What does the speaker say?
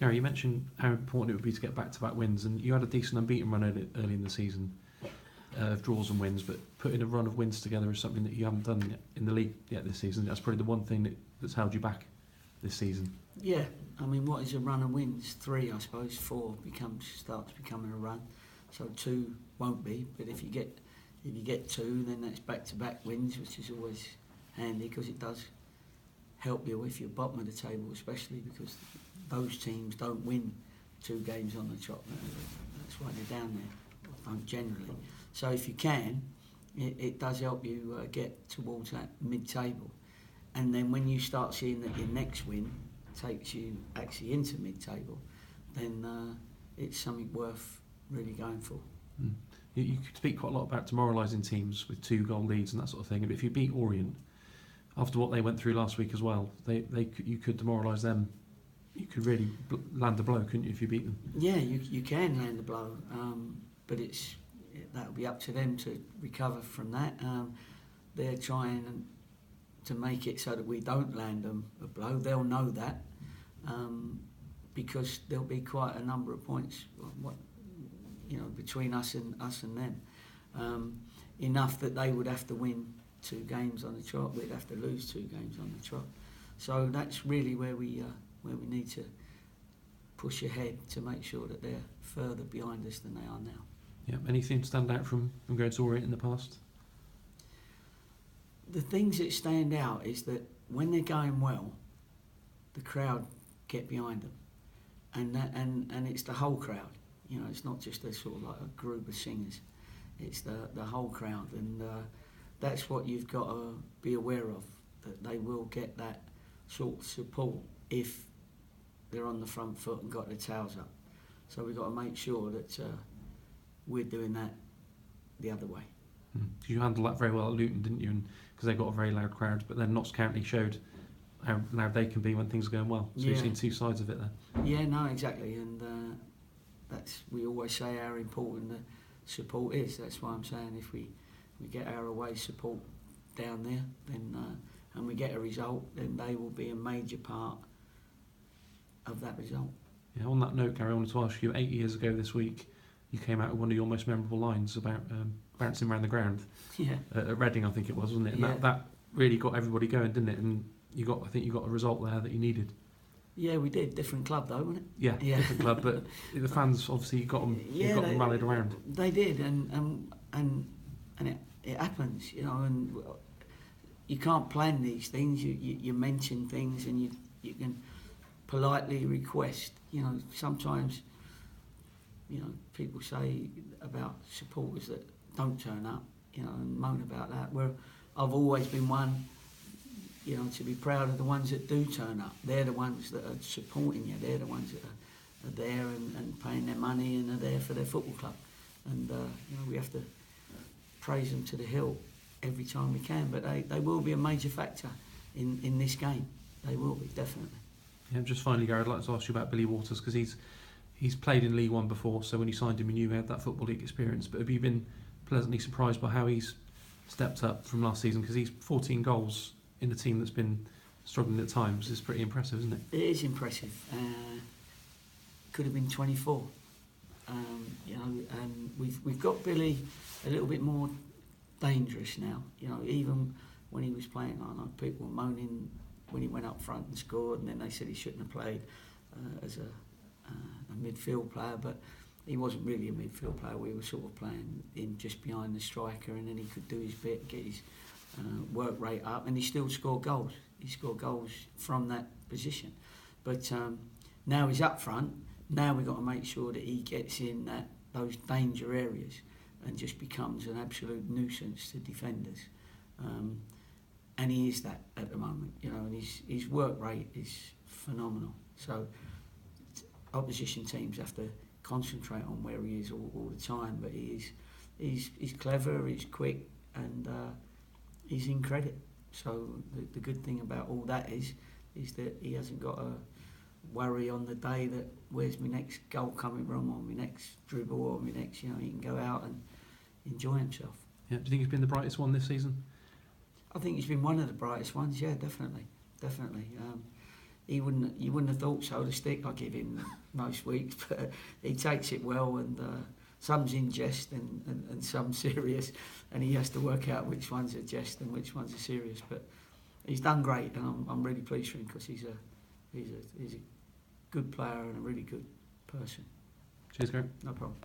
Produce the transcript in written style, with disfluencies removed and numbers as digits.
Gary, you mentioned how important it would be to get back-to-back wins, and you had a decent unbeaten run early in the season of draws and wins, but putting a run of wins together is something that you haven't done in the league yet this season. That's probably the one thing that's held you back this season. Yeah, I mean, what is a run of wins? 3, I suppose. 4 starts becoming a run. So 2 won't be, but if you get 2, then that's back-to-back wins, which is always handy because it does help you if you're bottom of the table, especially because those teams don't win 2 games on the trot. That's why they're down there, or don't generally. So if you can, it does help you get towards that mid-table. And then when you start seeing that your next win takes you actually into mid-table, then it's something worth really going for. Mm. You could speak quite a lot about demoralising teams with 2-goal leads and that sort of thing. But if you beat Orient, after what they went through last week as well, you could demoralise them. You could really land a blow, couldn't you, if you beat them? Yeah, you can land a blow, but that'll be up to them to recover from that. They're trying to make it so that we don't land them a blow. They'll know that because there'll be quite a number of points, between us and them. Enough that they would have to win 2 games on the trot. We'd have to lose 2 games on the trot. So that's really where we need to push ahead to make sure that they're further behind us than they are now. Yeah. Anything stand out from going to Orient in the past? The things that stand out is that when they're going well, the crowd get behind them, and it's the whole crowd. It's not just a sort of like a group of singers. It's the whole crowd, and that's what you've got to be aware of. That they will get that sort of support if they're on the front foot and got their tails up. So we've got to make sure that we're doing that the other way. You handled that very well at Leyton, didn't you? Because they got a very loud crowd, but then Notts County showed how loud they can be when things are going well. So you've seen 2 sides of it there. Yeah, no, exactly, and we always say how important the support is. That's why I'm saying if we get our away support down there, then and we get a result, then they will be a major part of that result. Yeah. On that note, Gary, I wanted to ask you. 8 years ago this week, you came out with one of your most memorable lines about bouncing around the ground. Yeah. At Reading, I think it was, wasn't it? And yeah. that really got everybody going, didn't it? And I think you got a result there that you needed. Yeah, we did. Different club though, wasn't it? Yeah. Different club, but the fans obviously got them. Yeah, got them rallied around. They did, and it happens, and you can't plan these things. You mention things, and you can politely request. Sometimes, people say about supporters that don't turn up, and moan about that. Where I've always been one, to be proud of the ones that do turn up. They're the ones that are supporting you. They're the ones that are there and paying their money and are there for their football club. And we have to praise them to the hill every time we can. But they will be a major factor in this game. They will be, definitely. Yeah. Just finally, Gary, I'd like to ask you about Billy Waters because he's played in League One before. So when you signed him, you knew he had that Football League experience. But have you been pleasantly surprised by how he's stepped up from last season? Because he's 14 goals in a team that's been struggling at times. Is pretty impressive, isn't it? It is impressive. Could have been 24. And we've got Billy a little bit more dangerous now. Even when he was playing, I know people were moaning when he went up front and scored, and then they said he shouldn't have played as a midfield player, but he wasn't really a midfield player. We were sort of playing him just behind the striker, and then he could do his bit, get his work rate up, and he still scored goals. He scored goals from that position. But now he's up front. Now we've got to make sure that he gets in those danger areas and just becomes an absolute nuisance to defenders. And he is that at the moment, and his work rate is phenomenal. So opposition teams have to concentrate on where he is all the time. But he's clever, he's quick, and he's in credit. So the good thing about all that is that he hasn't got to worry on the day that where's my next goal coming from, or my next dribble, or my next, he can go out and enjoy himself. Yeah. Do you think he's been the brightest one this season? I think he's been one of the brightest ones. Yeah, definitely. you wouldn't have thought so. The stick I give him most weeks, but he takes it well, and some's in jest and some serious, and he has to work out which one's a jest and which one's a serious. But he's done great, and I'm really pleased for him because he's a good player and a really good person. Cheers, Gary. No problem.